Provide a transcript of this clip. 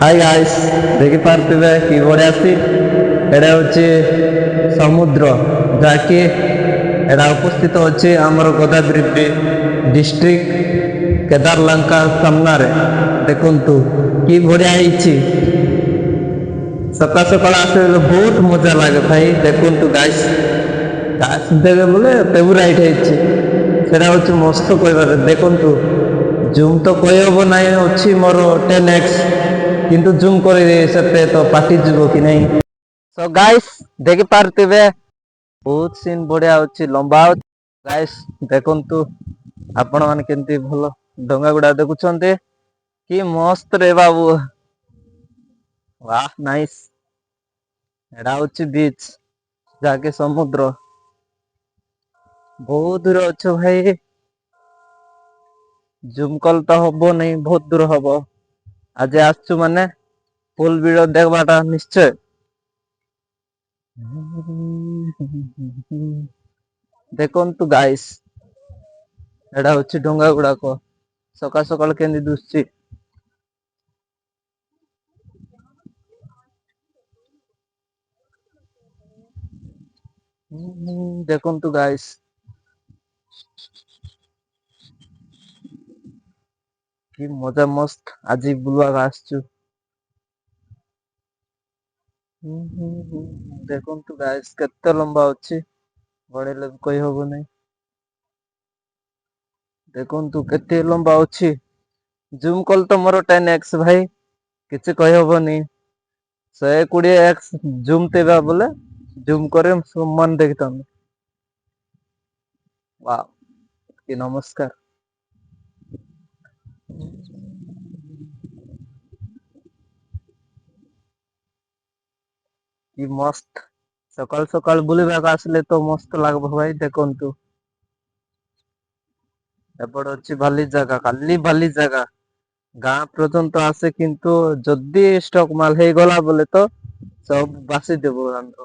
Hi guys, দেখি পারতিবে কি বড়ে আছি। এটা হচ্ছে সমুদ্র, যাকে এটা উপস্থিত হচ্ছে আমার গোদাবরী ডিস্ট্রিক্ট কেদারলঙ্কা সামনারে। দেখন্তু কি বড়িয়া ହେଇଛି। সকাল সকাল আসলে ବହୁତ মজা লাগে ভাই। দেখন্তু গাইস, গাছ দেবে বলে ফেভারাইট ହେଇଛି। সেটা হচ্ছে মস্ত କହିବାରେ। ଦେଖନ୍ତୁ ଜୁମ୍ ତ କହିହବ ନାହିଁ, ଅଛି ମୋର 10x, କିନ୍ତୁ ଜୁମ୍ କରି ସେତେ ତ ପାଟି ଯିବ କି ନାହିଁ। ସୋ ଗାଇସ୍ ଦେଖି ପାରୁଥିବେ ବହୁତ ସିନ୍ ବଢିଆ ଅଛି, ଲମ୍ବା ଅଛି। ଗାଇସ୍ ଦେଖନ୍ତୁ ଆପଣ ମାନେ କେମିତି ଭଲ ଡଙ୍ଗା ଗୁଡା ଦେଖୁଛନ୍ତି, କି ମସ୍ତ ରେ ବାବୁ। ୱାହ ନାଇସ୍। ଏଟା ହଉଛି ବିଚ୍, ଯାହାକି ସମୁଦ୍ର। ବହୁତ ଦୂର ଅଛ ଭାଇ, ଜୁମ୍ କଲ୍ ତ ହବ ନାହିଁ, ବହୁତ ଦୂର ହବ। ଆଜି ଆସିଛୁ ମାନେ ফুল ভিডিও দেখবাটা নিশ্চয়। ଦେଖନ୍ତୁ ଗାଇସ୍, ଏଟା ହଉଛି ଡଙ୍ଗା ଗୁଡାକ ସକାଳ ସକାଳ କେମିତି ଦୁସୁଛି। ଦେଖନ୍ତୁ ଗାଇସ୍, କି ମଜା ମସ୍ତ ଆଜି ବୁଲିବାକୁ ଆସିଛୁ। ଦେଖନ୍ତୁ ଗାଇସ୍ କେତେ ଲମ୍ବା ଅଛି, ଗଡେଇଲେ ବି କହି ହବ ନାହିଁ। ଦେଖନ୍ତୁ କେତେ ଲମ୍ବା ଅଛି। ଜୁମ୍ କଲ୍ ତ ମୋର 10x ଭାଇ, କିଛି କହିହବନି। 120x ଜୁମ୍ ଥିବା ବୋଲେ ଜୁମ୍ করে ସମାନ ଦେଖିଥାନ୍ତୁ। ୱାଓ, କି ନମସ୍କାର। କି ମସ୍ତ ସକାଳ ସକାଳ ବୁଲିବାକୁ ଆସିଲେ ତ ମସ୍ତ ଲାଗବ ଭାଇ। ଦେଖନ୍ତୁ ଏପଟେ ଅଛି ବାଲି ଜାଗା, ଖାଲି ବାଲି ଜାଗା। ଗାଁ ପର୍ଯ୍ୟନ୍ତ ଆସେ, କିନ୍ତୁ ଯଦି ଷ୍ଟକ୍ ମାଲ ହେଇଗଲା ବୋଲେ ତ ସବୁ ବାସି ଦେବ ଆମର।